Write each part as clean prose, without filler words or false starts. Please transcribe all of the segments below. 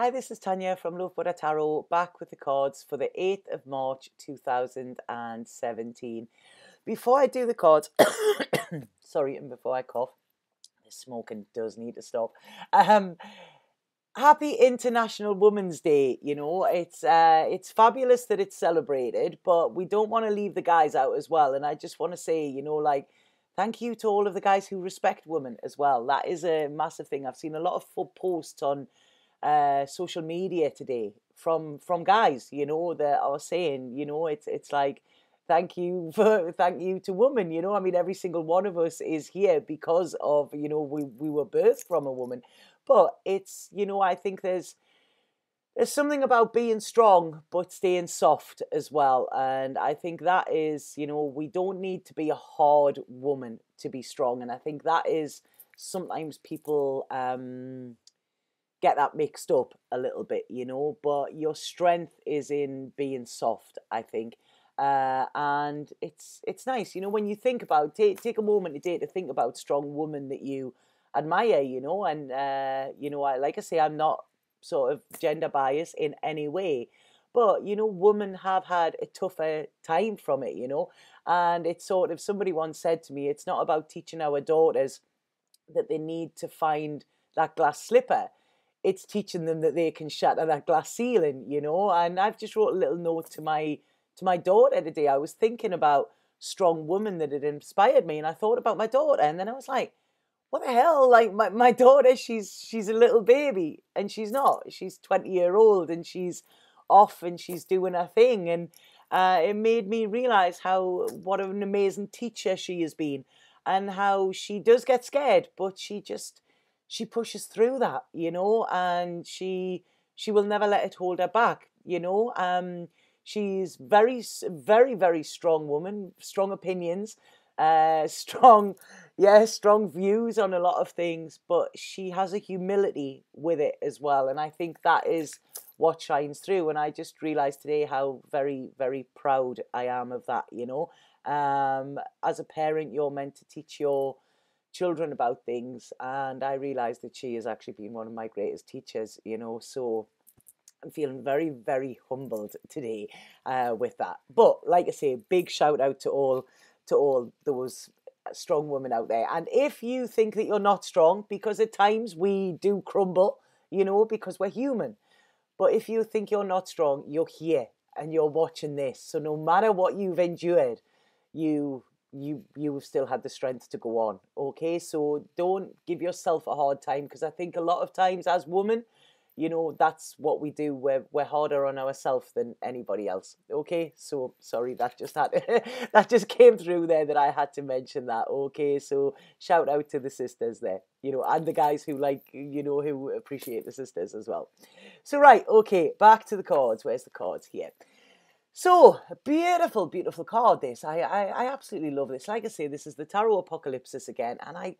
Hi, this is Tanya from Love Buddha Tarot, back with the cards for the 8th of March 2017. Before I do the cards, sorry, and before I cough, the smoking does need to stop. Happy International Women's Day. It's fabulous that it's celebrated, but we don't want to leave the guys out as well. And I just want to say, thank you to all of the guys who respect women as well. That is a massive thing. I've seen a lot of posts on social media today from guys, that are saying, it's like thank you to women. I mean, every single one of us is here because of, we were birthed from a woman. But it's, I think there's something about being strong but staying soft as well. And I think that is, we don't need to be a hard woman to be strong. And I think that is sometimes people get that mixed up a little bit, but your strength is in being soft, I think. And it's nice, when you think about, take a moment today to think about strong women that you admire, and, like I say, I'm not sort of gender biased in any way, but, women have had a tougher time from it, and it's sort of, somebody once said to me, it's not about teaching our daughters that they need to find that glass slipper. It's teaching them that they can shatter that glass ceiling, and I've just wrote a little note to my daughter today. I was thinking about strong women that had inspired me, and I thought about my daughter, and then I was like, what the hell? Like my daughter, she's a little baby, and she's not. She's 20-year-old, and she's off, and she's doing her thing, and it made me realize what an amazing teacher she has been, and how she does get scared, but she pushes through that, and she will never let it hold her back, she's very, very, very strong woman, strong opinions, strong views on a lot of things, but she has a humility with it as well. And I think that is what shines through. And I just realized today how very, very proud I am of that, as a parent, you're meant to teach your children about things, and I realized that she has actually been one of my greatest teachers, so I'm feeling very, very humbled today with that. But like I say, big shout out to all those strong women out there. And if you think that you're not strong, because at times we do crumble, because we're human, but if you think you're not strong, you're here and you're watching this, so no matter what you've endured, you've still had the strength to go on. Okay, so don't give yourself a hard time, because I think a lot of times as women, that's what we do. We're harder on ourselves than anybody else. Okay, so sorry, that just came through there, that I had to mention that. Okay, so shout out to the sisters there, and the guys who who appreciate the sisters as well. So right, okay, back to the cards. Where's the cards here? So, beautiful, beautiful card, this. I absolutely love this. Like I say, this is the Tarot Apocalypsis again, and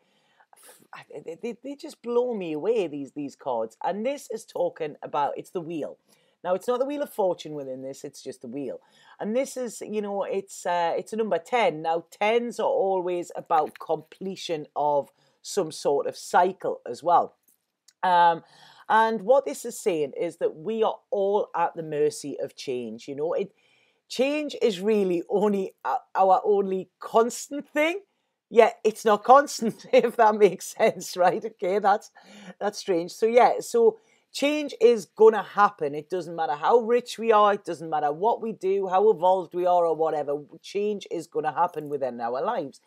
they just blow me away, these cards. And this is talking about, it's the wheel. Now, it's not the Wheel of Fortune within this, it's just the wheel. And this is, it's a number 10. Now, 10s are always about completion of some sort of cycle as well. And what this is saying is that we are all at the mercy of change. Change is really only our only constant thing. Yeah, it's not constant, if that makes sense, right? Okay, that's strange. So yeah, so change is gonna happen. It doesn't matter how rich we are. It doesn't matter what we do, how evolved we are, or whatever. Change is gonna happen within our lives.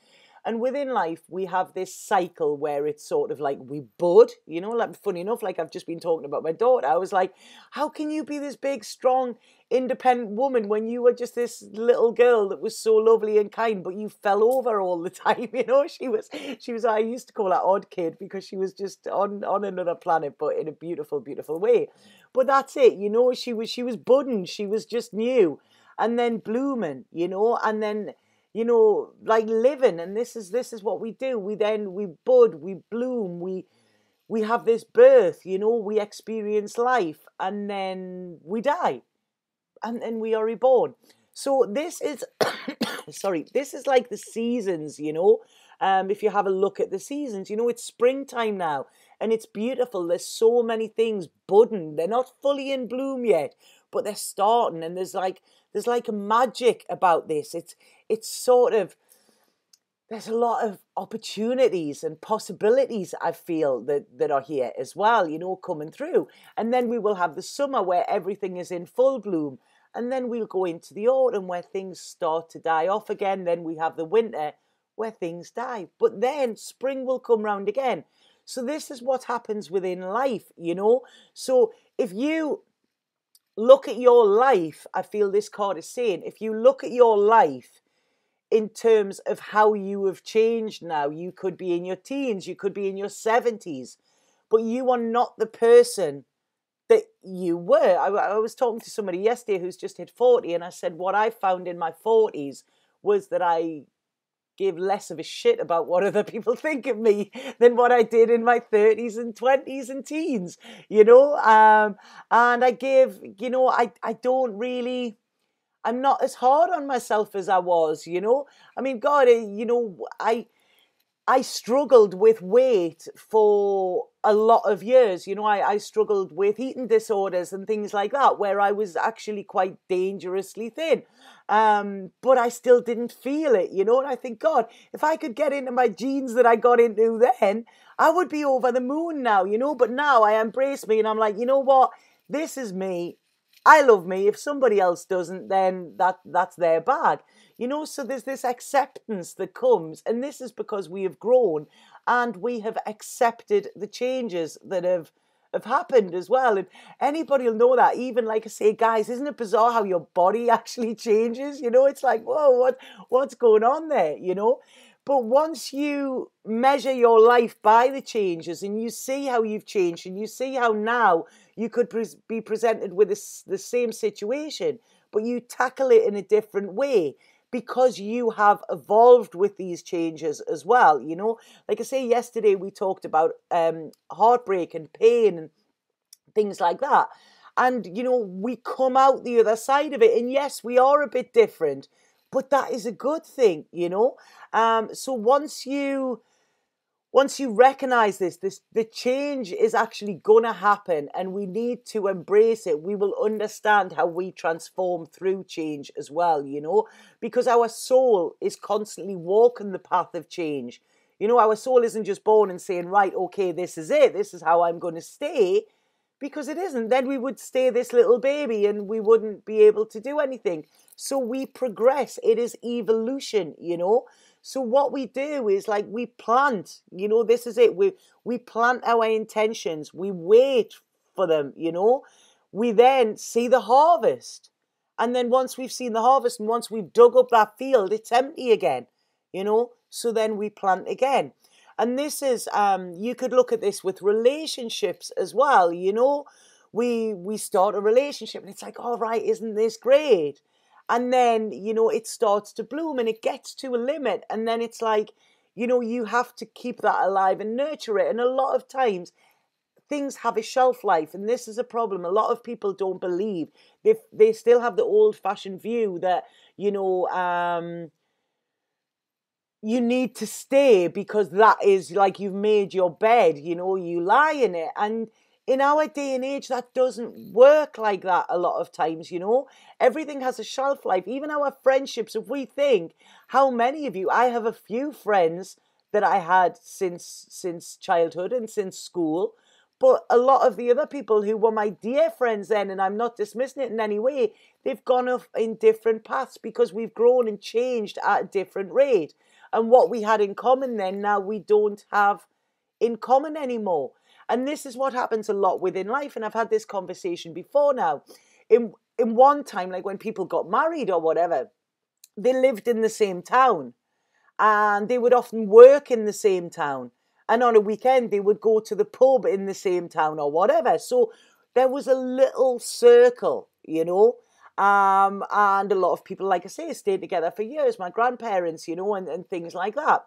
And within life, we have this cycle where it's sort of like we bud, like, funny enough, like I've just been talking about my daughter. I was like, how can you be this big, strong, independent woman when you were just this little girl that was so lovely and kind, but you fell over all the time? She was, I used to call her odd kid, because she was just on another planet, but in a beautiful, beautiful way. But that's it, she was budding, she was just new, and then blooming, and then, like living. And this is what we do. We bud, we bloom, we have this birth, we experience life, and then we die, and then we are reborn. So this is sorry, this is like the seasons, if you have a look at the seasons, it's springtime now. and it's beautiful. There's so many things budding. They're not fully in bloom yet, but they're starting, and there's like a magic about this. It's sort of, there's a lot of opportunities and possibilities, I feel, that are here as well, coming through. And then we will have the summer where everything is in full bloom. And then we'll go into the autumn where things start to die off again. Then we have the winter where things die. But then spring will come round again. So this is what happens within life, So if you look at your life, I feel this card is saying, if you look at your life in terms of how you have changed now, you could be in your teens, you could be in your 70s, but you are not the person that you were. I was talking to somebody yesterday who's just hit 40, and I said what I found in my 40s was that I gave less of a shit about what other people think of me than what I did in my 30s and 20s and teens, and I give, I don't really, I'm not as hard on myself as I was, I mean, God, I struggled with weight for a lot of years. I struggled with eating disorders and things like that, where I was actually quite dangerously thin. But I still didn't feel it, and I think, God, if I could get into my jeans that I got into then, I would be over the moon now, but now I embrace me and I'm like, you know what? This is me. I love me. If somebody else doesn't, then that's their bag. So there's this acceptance that comes, and this is because we have grown and we have accepted the changes that have happened as well. And anybody will know that. Even, like I say, guys, isn't it bizarre how your body actually changes? It's like, whoa, what's going on there, But once you measure your life by the changes and you see how you've changed and you see how now you could be presented with the same situation, but you tackle it in a different way because you have evolved with these changes as well, Like I say, yesterday we talked about heartbreak and pain and things like that. And, we come out the other side of it. And yes, we are a bit different, but that is a good thing, So once you recognize the change is actually going to happen and we need to embrace it. We will understand how we transform through change as well, because our soul is constantly walking the path of change. Our soul isn't just born and saying, right, okay, this is it. This is how I'm going to stay. Because it isn't. Then we would stay this little baby and we wouldn't be able to do anything. So we progress. It is evolution, So what we do is like we plant, this is it. We plant our intentions. We wait for them, We then see the harvest. And then once we've seen the harvest and once we've dug up that field, it's empty again, So then we plant again. And this is, you could look at this with relationships as well, We start a relationship and it's like, all right, isn't this great? And then, it starts to bloom and it gets to a limit. And then it's like, you have to keep that alive and nurture it. And a lot of times things have a shelf life. And this is a problem. A lot of people don't believe. They still have the old fashioned view that, you need to stay because that is like you've made your bed, you lie in it. And in our day and age, that doesn't work like that a lot of times, Everything has a shelf life. Even our friendships, if we think, how many of you, I have a few friends that I had since childhood and since school, but a lot of the other people who were my dear friends then, and I'm not dismissing it in any way, they've gone off in different paths because we've grown and changed at a different rate. And what we had in common then, now we don't have in common anymore. And this is what happens a lot within life. And I've had this conversation before now. In one time, like when people got married or whatever, they lived in the same town. And they would often work in the same town. And on a weekend, they would go to the pub in the same town or whatever. So there was a little circle, and a lot of people, like I say, stayed together for years, my grandparents, and things like that.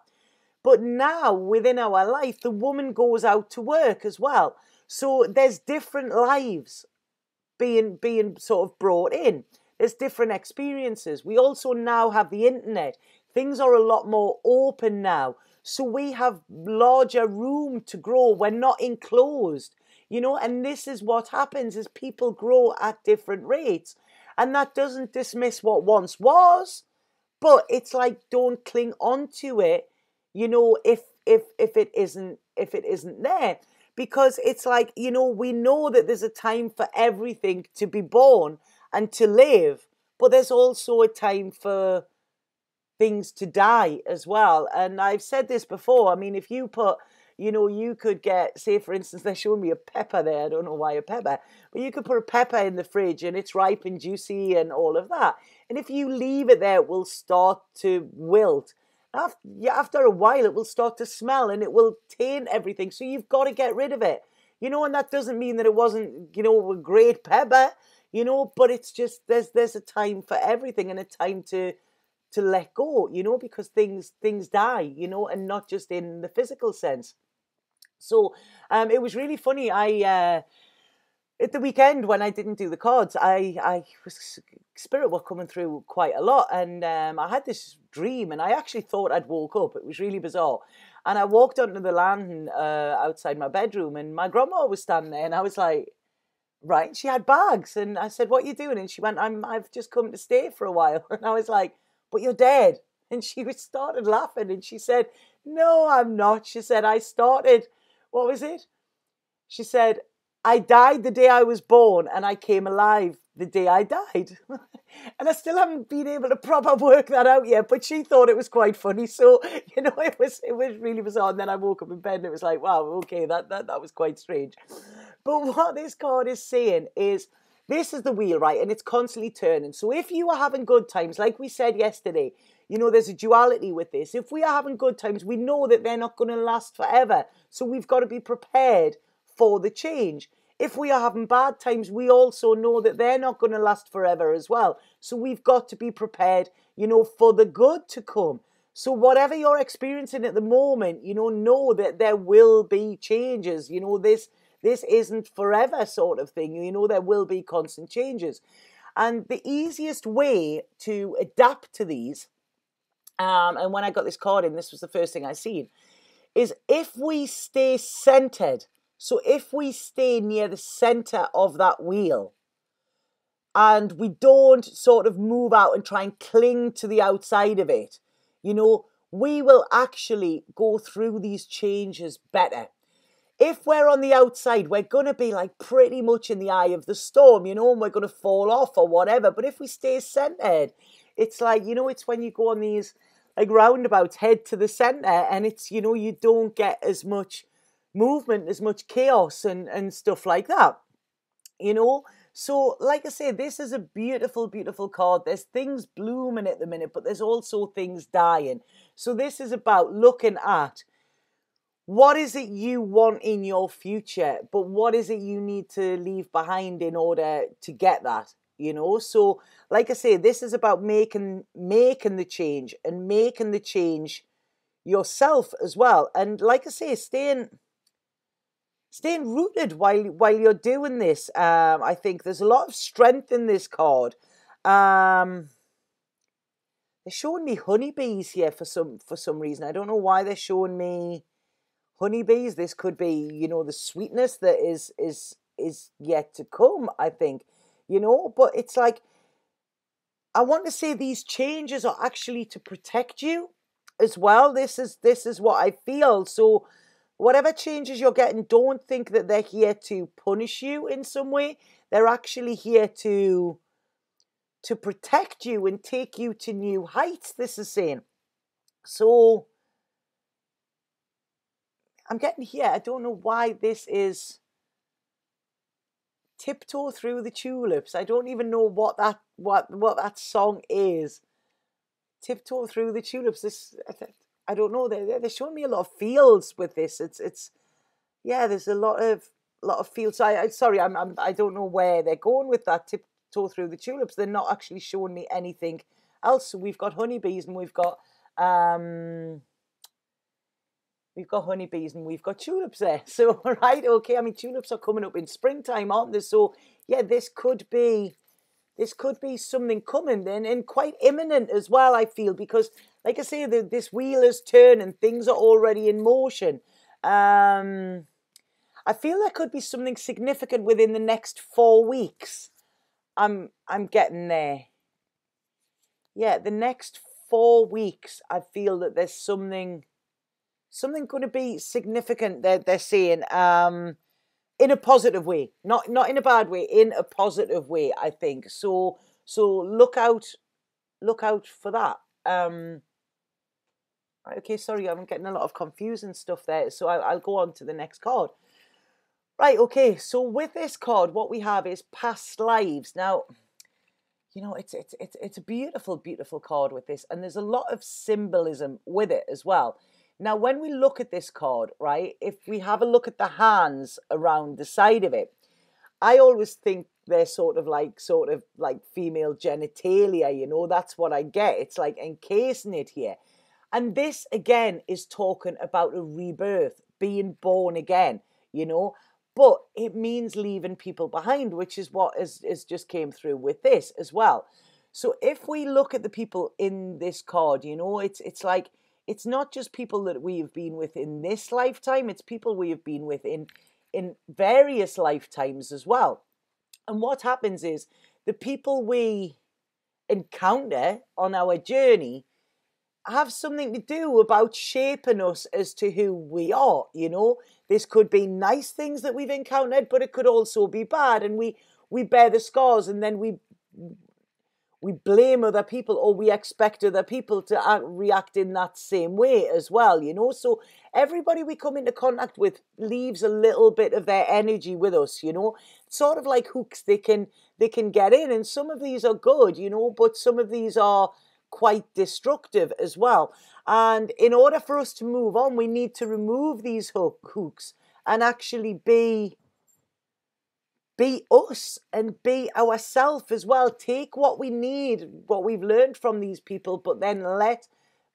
But now within our life, the woman goes out to work as well. So there's different lives being sort of brought in. There's different experiences. We also now have the internet. Things are a lot more open now. So we have larger room to grow. We're not enclosed, you know, and this is what happens is people grow at different rates. And that doesn't dismiss what once was, but it's like don't cling on to it, you know, if it isn't there. Because it's like, you know, we know that there's a time for everything to be born and to live, but there's also a time for things to die as well. And I've said this before. I mean, if you put, you know, you could get, say, for instance, they're showing me a pepper there. I don't know why a pepper, but you could put a pepper in the fridge and it's ripe and juicy and all of that. And if you leave it there, it will start to wilt. After a while, it will start to smell and it will taint everything. So you've got to get rid of it, you know, and that doesn't mean that it wasn't, you know, a great pepper, you know, but it's just, there's a time for everything and a time to let go, you know, because things die, you know, and not just in the physical sense. So it was really funny. I at the weekend when I didn't do the cards, I was, spirit were coming through quite a lot, and I had this dream, and I actually thought I'd woke up. It was really bizarre, and I walked onto the landing outside my bedroom, and my grandma was standing there, and I was like, right, she had bags, and I said, "What are you doing?" And she went, I've just come to stay for a while," and I was like, "But you're dead." And she started laughing, and she said, "No, I'm not." She said, "I started, what was it? She said, I died the day I was born and I came alive the day I died." And I still haven't been able to proper work that out yet, but she thought it was quite funny. So, you know, it was really bizarre. And then I woke up in bed and it was like, wow, okay, that was quite strange. But what this card is saying is, this is the wheel, right? And it's constantly turning. So if you are having good times, like we said yesterday, you know, there's a duality with this. If we are having good times, we know that they're not going to last forever. So we've got to be prepared for the change. If we are having bad times, we also know that they're not going to last forever as well. So we've got to be prepared, you know, for the good to come. So whatever you're experiencing at the moment, you know that there will be changes. You know, this isn't forever sort of thing. You know, there will be constant changes. And the easiest way to adapt to these, and when I got this card in, this was the first thing I seen, is if we stay centered. So if we stay near the center of that wheel and we don't sort of move out and try and cling to the outside of it, you know, we will actually go through these changes better. If we're on the outside, we're going to be like pretty much in the eye of the storm, you know, and we're going to fall off or whatever. But if we stay centered, it's like, you know, it's when you go on these like roundabouts, head to the center, and it's, you know, you don't get as much movement, as much chaos and stuff like that, you know. So like I say, this is a beautiful, beautiful card. There's things blooming at the minute, but there's also things dying. So this is about looking at what is it you want in your future, but what is it you need to leave behind in order to get that, you know. So like I say, this is about making the change and making the change yourself as well. And like I say, staying rooted while you're doing this. I think there's a lot of strength in this card. They're showing me honeybees here for some reason. I don't know why they're showing me honeybees. This could be, you know, the sweetness that is yet to come, I think, you know. But it's like, I want to say these changes are actually to protect you as well. This is what I feel. So whatever changes you're getting, don't think that they're here to punish you in some way. They're actually here to protect you and take you to new heights, this is saying. So I'm getting here, I don't know why this is Tiptoe Through the Tulips. I don't even know what that song is. Tiptoe Through the Tulips. This, I don't know. They're showing me a lot of fields with this. It's yeah. There's a lot of fields. So I don't know where they're going with that. Tiptoe Through the Tulips. They're not actually showing me anything else. So we've got honeybees and we've got honeybees and we've got tulips there. So right, okay. I mean, tulips are coming up in springtime, aren't they? So yeah, this could be something coming then, and quite imminent as well, I feel, because like I say, this wheel is turning, things are already in motion. I feel there could be something significant within the next 4 weeks. I'm getting there. Yeah, the next 4 weeks, I feel that there's something going to be significant. They're saying, in a positive way, not in a bad way, in a positive way. I think so. So look out for that. Right, okay, sorry, I'm getting a lot of confusing stuff there. So I'll go on to the next card. Right, okay, so with this card, what we have is past lives. Now, you know, it's a beautiful, beautiful card with this, and there's a lot of symbolism with it as well. Now, when we look at this card, right, if we have a look at the hands around the side of it, I always think they're sort of like female genitalia, you know, that's what I get. It's like encasing it here. And this again is talking about a rebirth, being born again, you know, but it means leaving people behind, which is what is just came through with this as well. So if we look at the people in this card, you know, it's like, it's not just people that we have been with in this lifetime, it's people we have been with in various lifetimes as well. And what happens is the people we encounter on our journey have something to do about shaping us as to who we are, you know. This could be nice things that we've encountered, but it could also be bad, and we bear the scars, and then we blame other people, or we expect other people to react in that same way as well, you know. So everybody we come into contact with leaves a little bit of their energy with us, you know. Sort of like hooks they can get in, and some of these are good, you know, but some of these are quite destructive as well. And in order for us to move on, we need to remove these hooks and actually be us and be ourselves as well. Take what we need, what we've learned from these people, but then let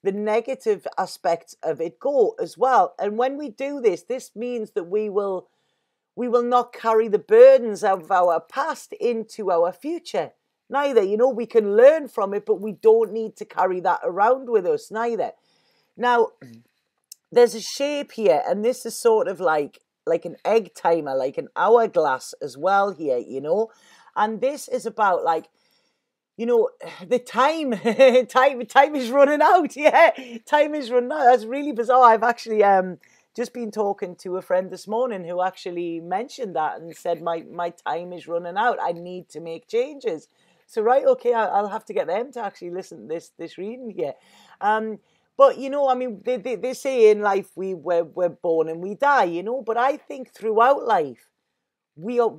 the negative aspects of it go as well. And when we do this, this means that we will not carry the burdens of our past into our future. Neither, you know, we can learn from it, but we don't need to carry that around with us neither. Now, there's a shape here, and this is sort of like an egg timer, like an hourglass as well here, you know. And this is about, like, you know, the time time is running out. Yeah, time is running out. That's really bizarre. I've actually just been talking to a friend this morning who actually mentioned that and said my time is running out. I need to make changes. So right, okay, I'll have to get them to actually listen to this reading here. But, you know, I mean, they say in life we're born and we die, you know, but I think throughout life we are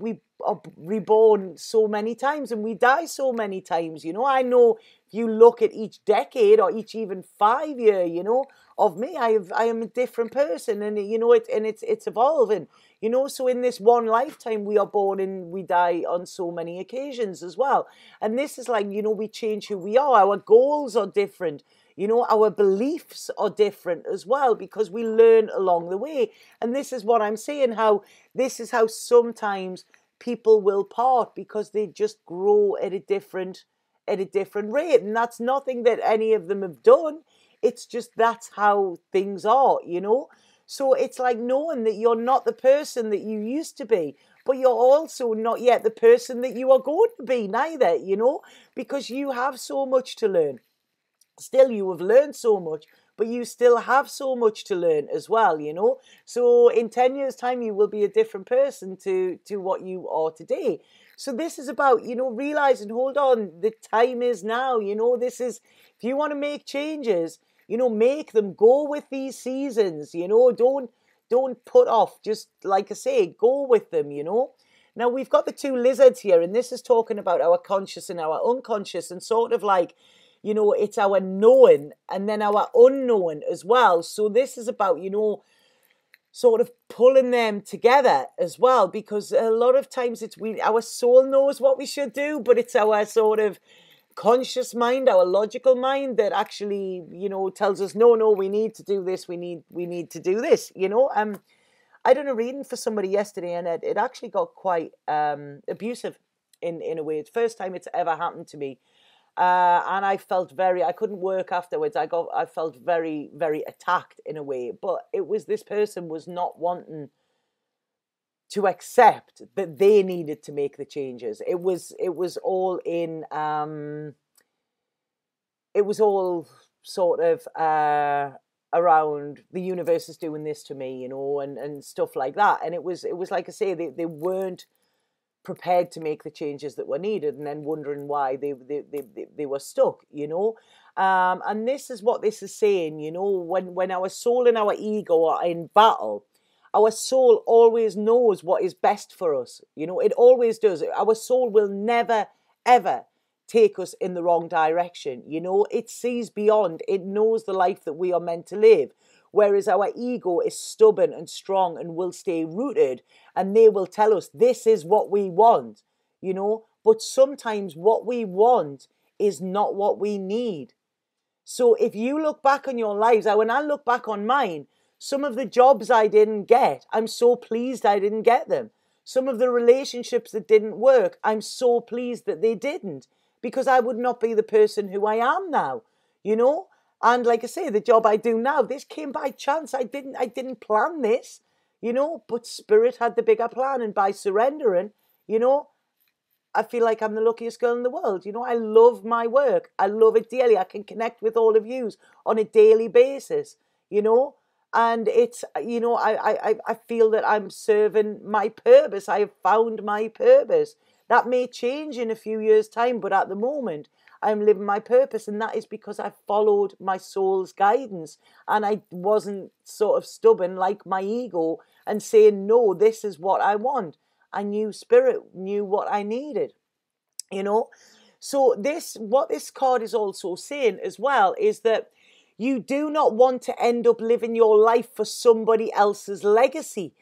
reborn so many times and we die so many times, you know. I know if you look at each decade or each even 5 year, you know, of me, I am a different person, and you know it's evolving, you know. So in this one lifetime we are born and we die on so many occasions as well. And this is like, you know, we change who we are, our goals are different, you know, our beliefs are different as well, because we learn along the way. And this is what I'm saying, how this is how sometimes people will part, because they just grow at a different rate. And that's nothing that any of them have done. It's just that's how things are, you know. So it's like knowing that you're not the person that you used to be, but you're also not yet the person that you are going to be neither, you know, because you have so much to learn. Still, you have learned so much, but you still have so much to learn as well, you know. So in 10 years time you will be a different person to what you are today. So this is about, you know, realizing, hold on, the time is now, you know. This is, if you want to make changes, you know, make them. Go with these seasons, you know. Don't put off, just like I say, go with them, you know. Now we've got the two lizards here, and this is talking about our conscious and our unconscious, and sort of like, you know, it's our knowing and then our unknown as well. So this is about, you know, sort of pulling them together as well, because a lot of times our soul knows what we should do, but it's our sort of conscious mind, our logical mind, that actually, you know, tells us, no, we need to do this, we need to do this, you know. I done a reading for somebody yesterday, and it actually got quite abusive in a way. It's the first time it's ever happened to me. And I couldn't work afterwards. I felt very, very attacked in a way. But it was, this person was not wanting to accept that they needed to make the changes. It was all in, it was all sort of around the universe is doing this to me, and stuff like that. And it was like I say, they weren't prepared to make the changes that were needed, and then wondering why they were stuck. And this is what this is saying. When our soul and our ego are in battle, our soul always knows what is best for us. It always does. Our soul will never, ever take us in the wrong direction. It sees beyond. It knows the life that we are meant to live. Whereas our ego is stubborn and strong and will stay rooted, and they will tell us this is what we want, But sometimes what we want is not what we need. So if you look back on your lives, when I look back on mine, some of the jobs I didn't get, I'm so pleased I didn't get them. Some of the relationships that didn't work, I'm so pleased that they didn't, because I would not be the person who I am now, And like I say, the job I do now, this came by chance. I didn't plan this, but Spirit had the bigger plan. And by surrendering, I feel like I'm the luckiest girl in the world. I love my work. I love it dearly. I can connect with all of you on a daily basis, And it's, I feel that I'm serving my purpose. I have found my purpose. That may change in a few years' time, but at the moment, I'm living my purpose, and that is because I followed my soul's guidance, and I wasn't sort of stubborn like my ego and saying, no, this is what I want. I knew Spirit knew what I needed, So what this card is also saying as well is that you do not want to end up living your life for somebody else's legacy.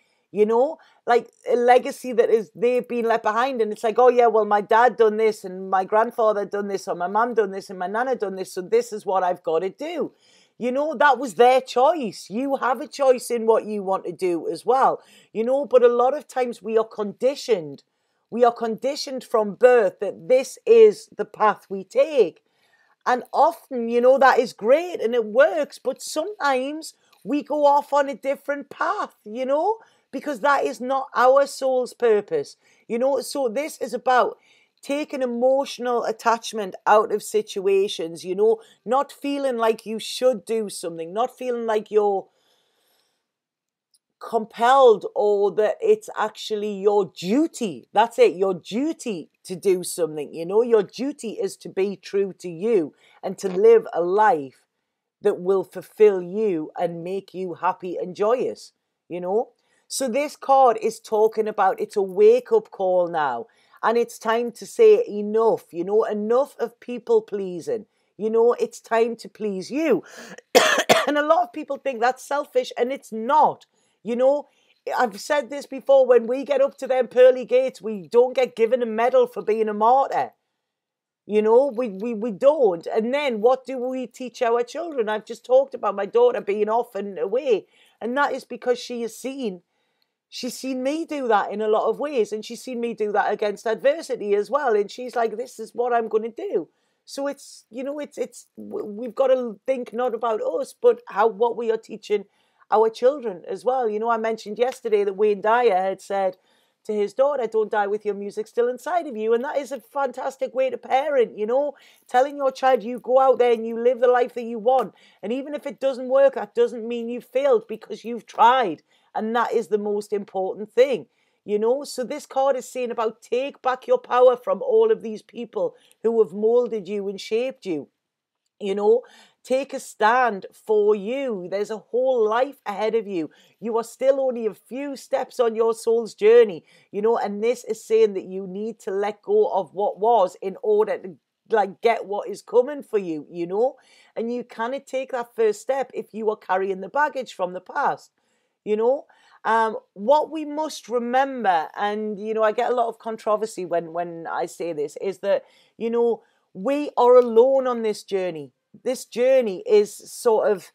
Like a legacy that they've been left behind, and it's like, oh yeah, well, my dad done this, and my grandfather done this, or my mum done this, and my nana done this, so this is what I've got to do. That was their choice. You have a choice in what you want to do as well, but a lot of times we are conditioned from birth that this is the path we take. And often, that is great and it works, but sometimes we go off on a different path, because that is not our soul's purpose, So this is about taking emotional attachment out of situations, not feeling like you should do something, not feeling like you're compelled or that it's actually your duty. That's it, your duty to do something, Your duty is to be true to you and to live a life that will fulfill you and make you happy and joyous, So this card is talking about, it's a wake-up call now. And it's time to say enough, enough of people pleasing. It's time to please you. And a lot of people think that's selfish, and it's not. I've said this before, when we get up to them pearly gates, we don't get given a medal for being a martyr. We don't. And then what do we teach our children? I've just talked about my daughter being off and away. And that is because she's seen me do that in a lot of ways. And she's seen me do that against adversity as well. And she's like, this is what I'm going to do. So it's, we've got to think not about us, but what we are teaching our children as well. I mentioned yesterday that Wayne Dyer had said to his daughter, don't die with your music still inside of you. And that is a fantastic way to parent, telling your child, you go out there and you live the life that you want. And even if it doesn't work, that doesn't mean you've failed, because you've tried. And that is the most important thing, So this card is saying about take back your power from all of these people who have molded you and shaped you, Take a stand for you. There's a whole life ahead of you. You are still only a few steps on your soul's journey, and this is saying that you need to let go of what was in order to get what is coming for you, and you cannot take that first step if you are carrying the baggage from the past, What we must remember, and, I get a lot of controversy when I say this, is that, we are alone on this journey. This journey is sort of,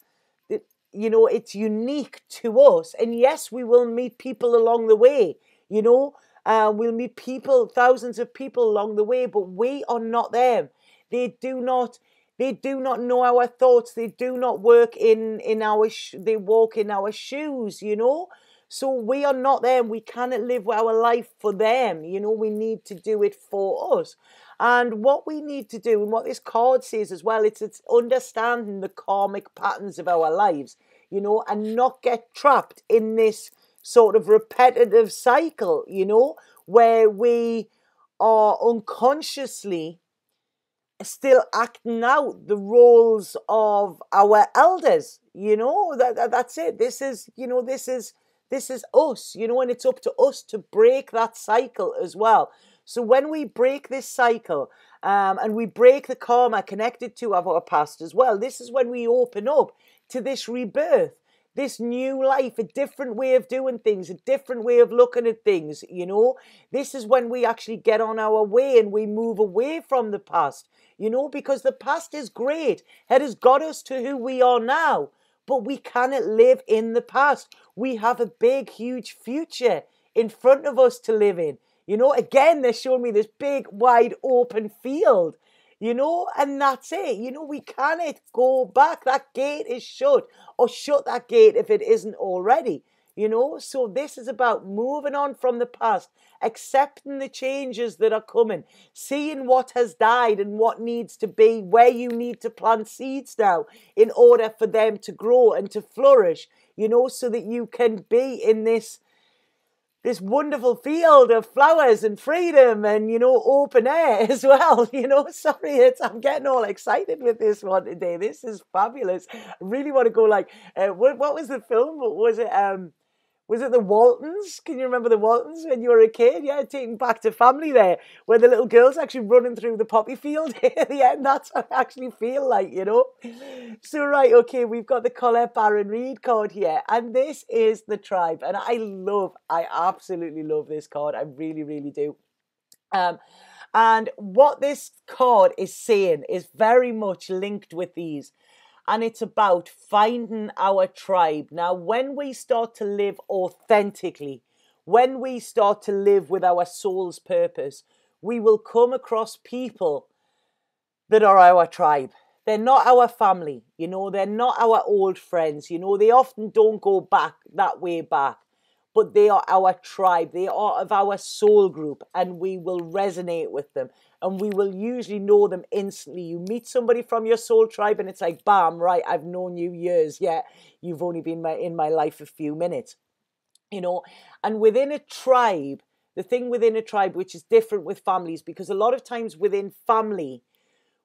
it's unique to us. And yes, we will meet people along the way, we'll meet people, thousands of people along the way, but we are not them. They do not. They do not know our thoughts. They do not work in our. They walk in our shoes. So we are not them. We cannot live our life for them. We need to do it for us. And what we need to do, and what this card says as well, it's understanding the karmic patterns of our lives, and not get trapped in this sort of repetitive cycle, where we are unconsciously still acting out the roles of our elders. That's it. This is us, and it's up to us to break that cycle as well. So when we break this cycle, and we break the karma connected to our past as well, this is when we open up to this rebirth, this new life, a different way of doing things, a different way of looking at things. This is when we actually get on our way and we move away from the past, because the past is great. It has got us to who we are now, but we cannot live in the past. We have a big, huge future in front of us to live in. Again, they're showing me this big, wide open field, and that's it. We cannot go back. That gate is shut, or shut that gate if it isn't already, So this is about moving on from the past, accepting the changes that are coming, seeing what has died and what needs to be, where you need to plant seeds now in order for them to grow and to flourish, so that you can be in this wonderful field of flowers and freedom and, open air as well. Sorry, I'm getting all excited with this one today. This is fabulous. I really want to go what was the film? Was it the Waltons? Can you remember the Waltons when you were a kid? Yeah, taking back to family there, where the little girl's actually running through the poppy field at the end. That's what I actually feel like, So, right, okay, we've got the Colette Baron Reid card here, and this is the tribe. And I absolutely love this card. I really, really do. And what this card is saying is very much linked with these. And it's about finding our tribe. Now, when we start to live authentically, when we start to live with our soul's purpose, we will come across people that are our tribe. They're not our family, they're not our old friends, they often don't go back that way back. But they are our tribe. They are of our soul group, and we will resonate with them. And we will usually know them instantly. You meet somebody from your soul tribe, and it's like, bam, right, I've known you years. Yeah, you've only been in my life a few minutes. And within a tribe, the thing within a tribe, which is different with families, because a lot of times within family,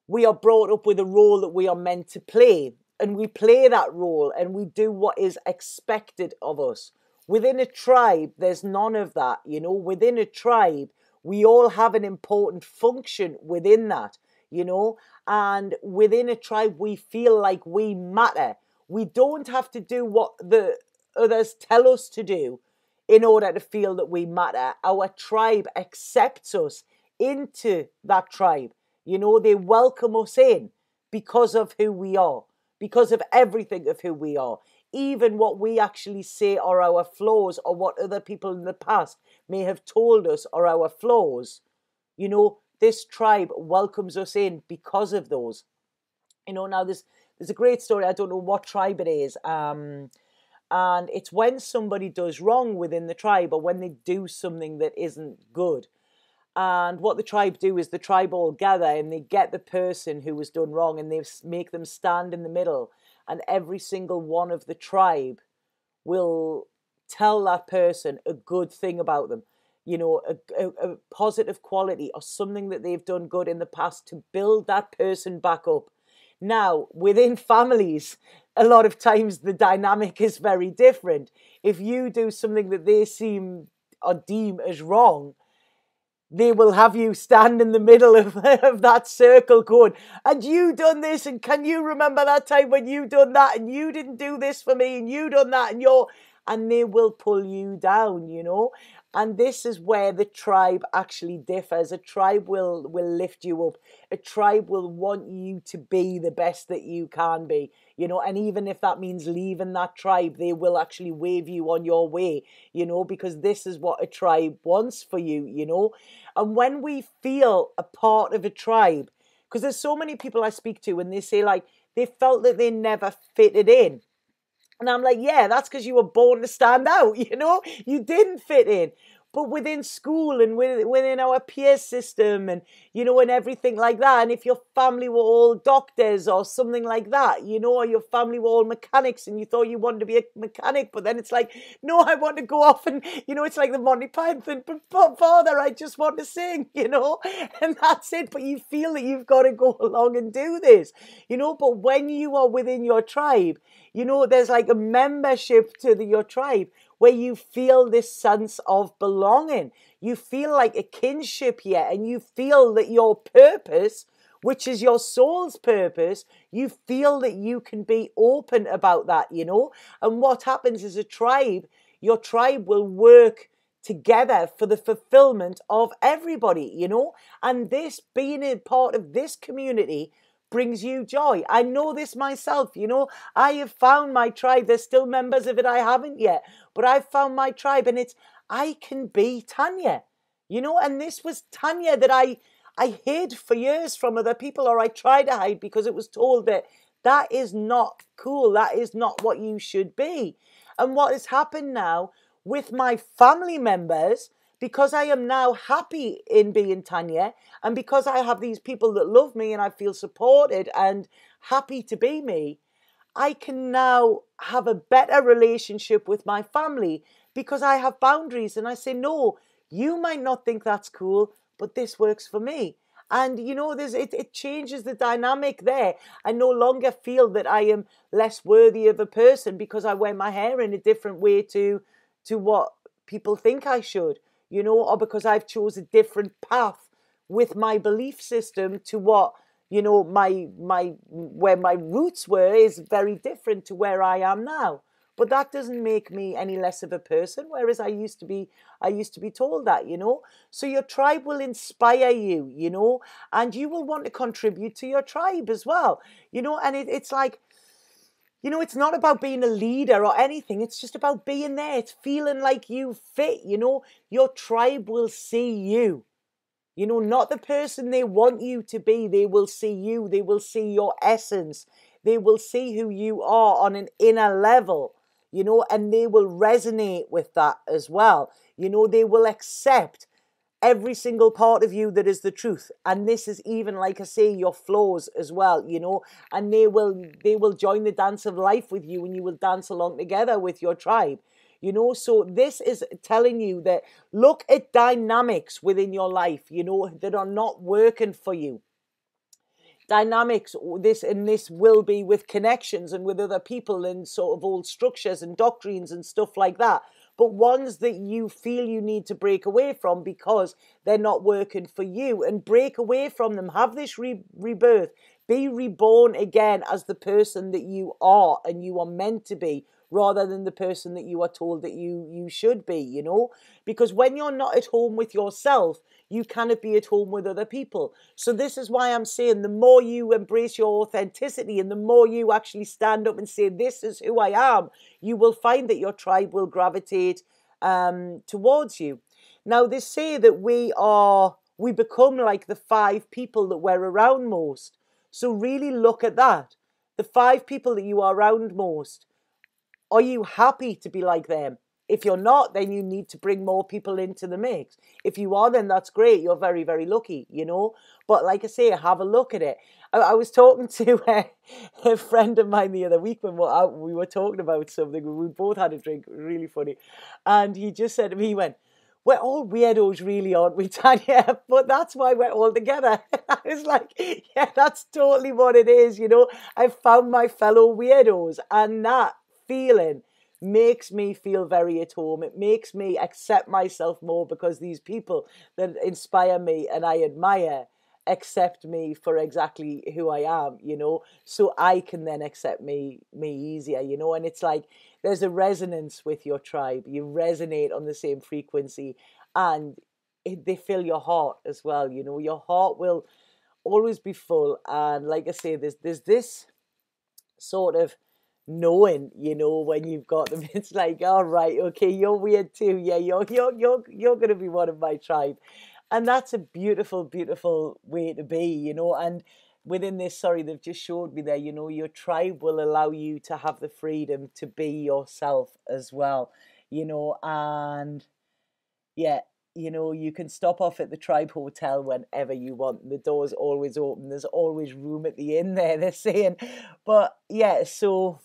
we are brought up with a role that we are meant to play. And we play that role, and we do what is expected of us. Within a tribe, there's none of that, Within a tribe, we all have an important function within that, And within a tribe, we feel like we matter. We don't have to do what the others tell us to do in order to feel that we matter. Our tribe accepts us into that tribe. They welcome us in because of who we are, because of everything of who we are. Even what we actually say are our flaws, or what other people in the past may have told us are our flaws, this tribe welcomes us in because of those. Now there's a great story. I don't know what tribe it is. And it's when somebody does wrong within the tribe, or when they do something that isn't good. And what the tribe do is the tribe all gather, and they get the person who was done wrong, and they make them stand in the middle. And every single one of the tribe will tell that person a good thing about them, a positive quality or something that they've done good in the past to build that person back up. Now, within families, a lot of times the dynamic is very different. If you do something that they seem or deem as wrong, they will have you stand in the middle of that circle going, and you done this, and can you remember that time when you done that, and you didn't do this for me, and you done that, and they will pull you down, And this is where the tribe actually differs. A tribe will lift you up. A tribe will want you to be the best that you can be, and even if that means leaving that tribe, they will actually wave you on your way, because this is what a tribe wants for you, And when we feel a part of a tribe, Because there's so many people I speak to and they say like they felt that they never fitted in. And I'm like, yeah, that's because you were born to stand out, you know? You didn't fit in. But within school and within our peer system and, you know, and everything like that. And if your family were all doctors or something like that, you know, or your family were all mechanics and you thought you wanted to be a mechanic, but then it's like, no, I want to go off and, you know, it's like the Monty Python, but father, I just want to sing, you know, and that's it. But you feel that you've got to go along and do this, you know, but when you are within your tribe, you know, there's like a membership to your tribe where you feel this sense of belonging. You feel like a kinship here, and you feel that your purpose, which is your soul's purpose, you feel that you can be open about that, you know. And what happens is your tribe will work together for the fulfillment of everybody, you know. And this, being a part of this community, brings you joy. I know this myself, you know. I have found my tribe. There's still members of it I haven't yet, but I've found my tribe, and it's, I can be Tanya, you know. And this was Tanya that I hid for years from other people, or I tried to hide because it was told that that is not cool. That is not what you should be. And what has happened now with my family members, because I am now happy in being Tanya, and because I have these people that love me and I feel supported and happy to be me, I can now have a better relationship with my family because I have boundaries and I say, no, you might not think that's cool, but this works for me. And, you know, it changes the dynamic there. I no longer feel that I am less worthy of a person because I wear my hair in a different way to what people think I should, you know, or because I've chose a different path with my belief system to what, you know, where my roots were is very different to where I am now. But that doesn't make me any less of a person, whereas I used to be told that, you know. So your tribe will inspire you, you know, and you will want to contribute to your tribe as well, you know. And it's like, you know, it's not about being a leader or anything. It's just about being there. It's feeling like you fit, you know. Your tribe will see you. You know, not the person they want you to be. They will see you. They will see your essence. They will see who you are on an inner level, you know, and they will resonate with that as well. You know, they will accept every single part of you that is the truth. And this is even, like I say, your flaws as well, you know, and they will join the dance of life with you, and you will dance along together with your tribe. You know, so this is telling you that look at dynamics within your life, you know, that are not working for you. Dynamics, this will be with connections and with other people and sort of old structures and doctrines and stuff like that. But ones that you feel you need to break away from because they're not working for you, and break away from them. Have this rebirth. Be reborn again as the person that you are and you are meant to be, rather than the person that you are told that you should be, you know. Because when you're not at home with yourself, you cannot be at home with other people. So this is why I'm saying the more you embrace your authenticity and the more you actually stand up and say, this is who I am, you will find that your tribe will gravitate towards you. Now, they say that we become like the 5 people that we're around most. So really look at that. The 5 people that you are around most, are you happy to be like them? If you're not, then you need to bring more people into the mix. If you are, then that's great. You're very, very lucky, you know. But like I say, have a look at it. I was talking to a friend of mine the other week when we were talking about something. We both had a drink, really funny. And he just said to me, he went, we're all weirdos, really, aren't we, Tanya? But that's why we're all together. I was like, yeah, that's totally what it is, you know. I've found my fellow weirdos, and that feeling makes me feel very at home. It makes me accept myself more, because these people that inspire me and I admire accept me for exactly who I am, you know, so I can then accept me easier, you know. And it's like there's a resonance with your tribe. You resonate on the same frequency, and they fill your heart as well, you know. Your heart will always be full, and like I say, there's this sort of knowing, you know, when you've got them. It's like, all right, okay, you're weird too. Yeah, you're gonna be one of my tribe. And that's a beautiful, beautiful way to be, you know. And within this, sorry, they've just showed me there, you know, your tribe will allow you to have the freedom to be yourself as well, you know. And yeah, you know, you can stop off at the Tribe Hotel whenever you want. The door's always open. There's always room at the inn there, they're saying. But yeah, so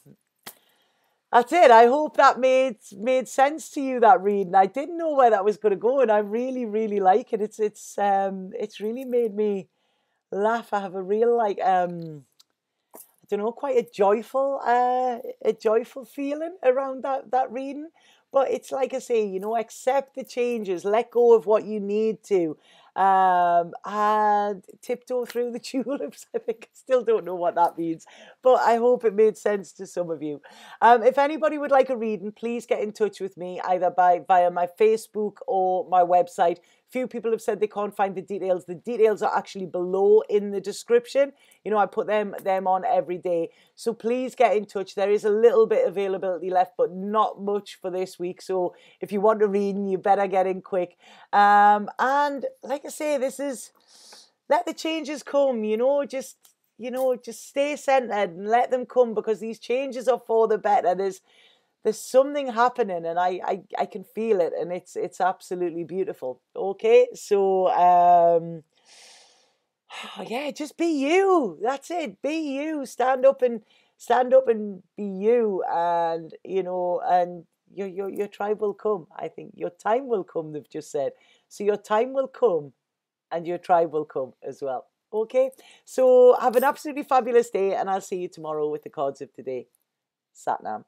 that's it. I hope that made sense to you, that reading. I didn't know where that was going to go, and I really, really like it. It's really made me laugh. I have a real I don't know, quite a joyful feeling around that reading. But it's like I say, you know, accept the changes, let go of what you need to, and tiptoe through the tulips. I think I still don't know what that means, but I hope it made sense to some of you. If anybody would like a reading, please get in touch with me either via my Facebook or my website. Few people have said they can't find the details. The details are actually below in the description. You know, I put them on every day. So please get in touch. There is a little bit of availability left, but not much for this week. So if you want a reading, you better get in quick. And like I say, this is, let the changes come, you know, just stay centered and let them come, because these changes are for the better. There's something happening, and I can feel it, and it's absolutely beautiful. Okay, so yeah, just be you. That's it. Be you. Stand up and be you, and you know, and your tribe will come. I think your time will come. They've just said, so your time will come, and your tribe will come as well. Okay, so have an absolutely fabulous day, and I'll see you tomorrow with the cards of today. Satnam.